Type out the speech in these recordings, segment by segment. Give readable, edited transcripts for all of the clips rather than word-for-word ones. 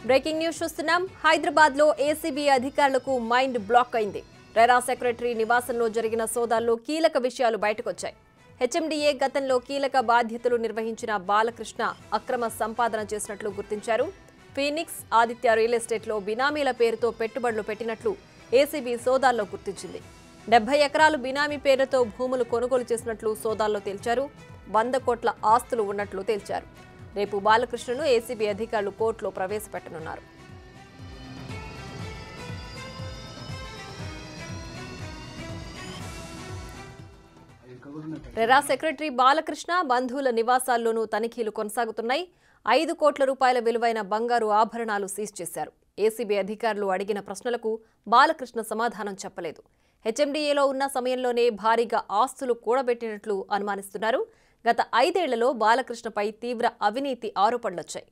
Breaking news చూస్తున్నాం. హైదరాబాద్ లో ACB అధికారులకు మైండ్ బ్లాక్ అయింది. రెరా సెక్రటరీ నివాసంలో జరిగిన సోదాల్లో కీలక విషయాలు బయటకొచ్చాయి. హెచ్ఎండీఏ గతంలో కీలక బాధ్యతలు నిర్వహించిన బాలకృష్ణ అక్రమ సంపాదన చేసినట్లు గుర్తించారు. ఫీనిక్స్ ఆదిత్య రియల్ ఎస్టేట్లో బినామీల పేరుతో పెట్టుబడులు పెట్టినట్లు ఏసీబీ సోదాల్లో గుర్తించింది. 70 ఎకరాలు బినామీ పేరుతో భూములు కొనుగోలు చేసినట్లు సోదాల్లో తేల్చారు. 100 కోట్ల ఆస్తులు ఉన్నట్లు తేల్చారు. రేపు బాలకృష్ణను ఏసీబీ అధికారులు కోర్టులో ప్రవేశపెట్టనున్నారు. రెరా సెక్రటరీ బాలకృష్ణ బంధువుల నివాసాల్లోనూ తనిఖీలు కొనసాగుతున్నాయి. 5 కోట్ల రూపాయల విలువైన బంగారు ఆభరణాలు సీజ్ చేశారు. ఏసీబీ అధికారులు అడిగిన ప్రశ్నలకు బాలకృష్ణ సమాధానం చెప్పలేదు. హెచ్ఎండీఏలో ఉన్న సమయంలోనే భారీగా ఆస్తులు కూడబెట్టినట్లు అనుమానిస్తున్నారు. గత 5 ఏళ్లలో బాలకృష్ణపై తీవ్ర అవినీతి ఆరోపణలొచ్చాయి.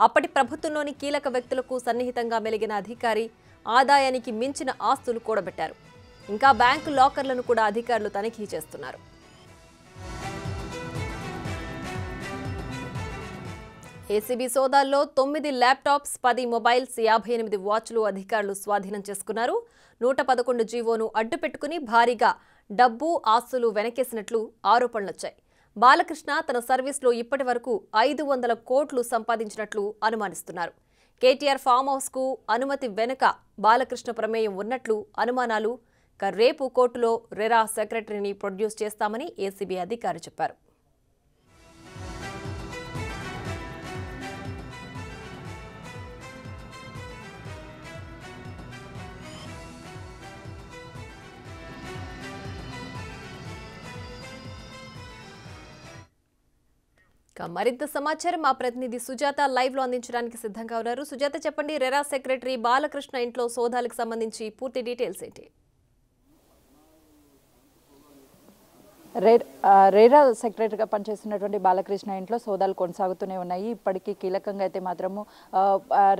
అప్పటి ప్రభుత్వంలోని కీలక వ్యక్తులకు సన్నిహితంగా మెలిగిన అధికారి ఆదాయానికి మించిన ఆస్తులు కూడబెట్టారు. ఇంకా బ్యాంకు లాకర్లను కూడా అధికారులు తనిఖీ చేస్తున్నారు. ఏసీబీ సోదాల్లో 9 ల్యాప్టాప్స్, 10 మొబైల్స్, 58 వాచ్లు అధికారులు స్వాధీనం చేసుకున్నారు. 111 జీవోను అడ్డుపెట్టుకుని భారీగా డబ్బు, ఆస్తులు వెనకేసినట్లు ఆరోపణలొచ్చాయి. బాలకృష్ణ తన సర్వీస్లో ఇప్పటి వరకు 500 కోట్లు సంపాదించినట్లు అనుమానిస్తున్నారు. కేటీఆర్ ఫామ్ హౌస్కు అనుమతి వెనుక బాలకృష్ణ ప్రమేయం ఉన్నట్లు అనుమానాలు. రేపు కోర్టులో రెరా సెక్రటరీని ప్రొడ్యూస్ చేస్తామని ఏసీబీ అధికారి చెప్పారు. మరింత సమాచారం మా ప్రతినిధి సుజాత లైవ్ లో అందించడానికి సిద్ధంగా ఉన్నారు. సుజాత, చెప్పండి, రెరా సెక్రటరీ బాలకృష్ణ ఇంట్లో సోదాలకు సంబంధించి పూర్తి డీటెయిల్స్ ఏంటి? రెరా సెక్రటరీగా పనిచేస్తున్నటువంటి బాలకృష్ణ ఇంట్లో సోదాలు కొనసాగుతూనే ఉన్నాయి. ఇప్పటికీ కీలకంగా అయితే మాత్రము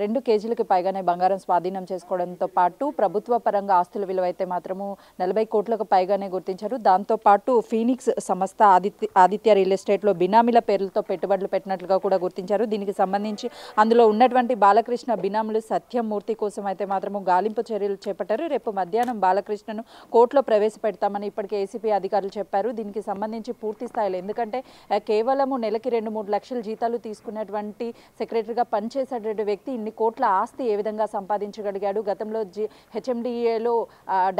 2 కేజీలకు పైగానే బంగారం స్వాధీనం చేసుకోవడంతో పాటు ప్రభుత్వ పరంగా ఆస్తుల విలువ అయితే మాత్రము 40 కోట్లకు పైగానే గుర్తించారు. దాంతోపాటు ఫీనిక్స్ సంస్థ ఆదిత్య రియల్ ఎస్టేట్లో బినామీల పేర్లతో పెట్టుబడులు పెట్టినట్లుగా కూడా గుర్తించారు. దీనికి సంబంధించి అందులో ఉన్నటువంటి బాలకృష్ణ బినాములు సత్యమూర్తి కోసం అయితే మాత్రము గాలింపు చర్యలు చేపట్టారు. రేపు మధ్యాహ్నం బాలకృష్ణను కోర్టులో ప్రవేశపెడతామని ఇప్పటికే ఏసీబీ అధికారులు చెప్పారు. దీనికి సంబంధించి పూర్తి స్థాయిలో, ఎందుకంటే కేవలము నెలకి 2-3 లక్షల జీతాలు తీసుకున్నటువంటి సెక్రటరీగా పనిచేసేటువంటి వ్యక్తి ఇన్ని కోట్ల ఆస్తి ఏ విధంగా సంపాదించగలిగాడు? గతంలో హెచ్ఎండిఏలో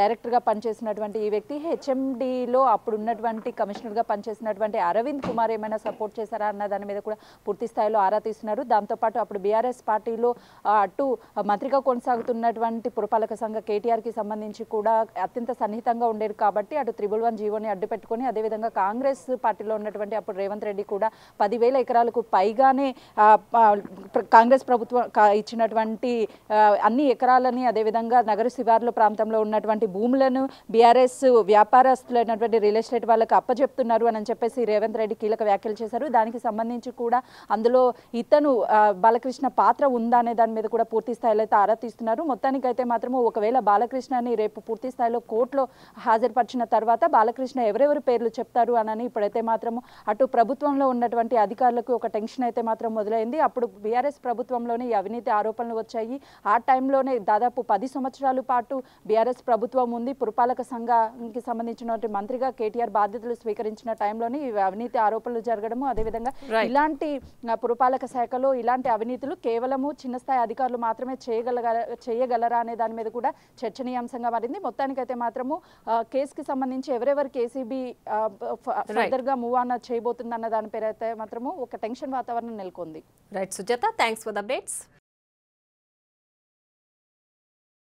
డైరెక్టర్గా పనిచేసినటువంటి ఈ వ్యక్తి హెచ్ఎండిలో అప్పుడు ఉన్నటువంటి కమిషనర్గా పనిచేసినటువంటి అరవింద్ కుమార్ ఏమైనా సపోర్ట్ చేశారా అన్న దాని మీద కూడా పూర్తి స్థాయిలో ఆరా తీస్తున్నారు. దాంతోపాటు అప్పుడు బీఆర్ఎస్ పార్టీలో అటు మంత్రిగా కొనసాగుతున్నటువంటి పురపాలక సంఘ కేటీఆర్కి సంబంధించి కూడా అత్యంత సన్నిహితంగా ఉండేది కాబట్టి అటు 111 జీవోని అడ్డు పెట్టుకొని అదేవిధంగా కాంగ్రెస్ పార్టీలో ఉన్నటువంటి అప్పుడు రేవంత్ రెడ్డి కూడా 10,000 ఎకరాలకు పైగానే కాంగ్రెస్ ప్రభుత్వం ఇచ్చినటువంటి అన్ని ఎకరాలని అదేవిధంగా నగర శివార్ల ప్రాంతంలో ఉన్నటువంటి భూములను బీఆర్ఎస్ వ్యాపారస్తులైనటువంటి రియల్ ఎస్టేట్ వాళ్ళకి అప్పచెప్తున్నారు అని చెప్పేసి రేవంత్ రెడ్డి కీలక వ్యాఖ్యలు చేశారు. దానికి సంబంధించి కూడా అందులో ఇతను బాలకృష్ణ పాత్ర ఉందా అనే దాని మీద కూడా పూర్తి స్థాయిలో అయితే ఆరా తీస్తున్నారు. మొత్తానికైతే మాత్రము ఒకవేళ బాలకృష్ణని రేపు పూర్తి స్థాయిలో కోర్టులో హాజరుపరిచిన తర్వాత బాలకృష్ణ ఎవరెవరు పేర్లు చెప్తారు అని ఇప్పుడైతే మాత్రము అటు ప్రభుత్వంలో ఉన్నటువంటి అధికారులకు ఒక టెన్షన్ అయితే మాత్రం మొదలైంది. అప్పుడు బీఆర్ఎస్ ప్రభుత్వంలోనే ఈ అవినీతి ఆరోపణలు వచ్చాయి. ఆ టైంలోనే దాదాపు 10 సంవత్సరాల పాటు బీఆర్ఎస్ ప్రభుత్వం ఉంది. పురపాలక సంఘానికి సంబంధించినటువంటి మంత్రిగా కేటీఆర్ బాధ్యతలు స్వీకరించిన టైంలోనే ఈ అవినీతి ఆరోపణలు జరగడము, అదేవిధంగా ఇలాంటి పురపాలక శాఖలో ఇలాంటి అవినీతులు కేవలము చిన్న స్థాయి అధికారులు మాత్రమే చేయగలరా అనే దాని మీద కూడా చర్చనీయాంశంగా మారింది. మొత్తానికైతే మాత్రము కేసుకి సంబంధించి ఎవరెవరికి ఏసీబీ ఫర్దర్ గా మూవ్ ఆన్ చేయబోతుందన్న దాని పేరు అయితే మాత్రము ఒక టెన్షన్ వాతావరణం నెలకొంది. Right Sujatha, thanks for the updates.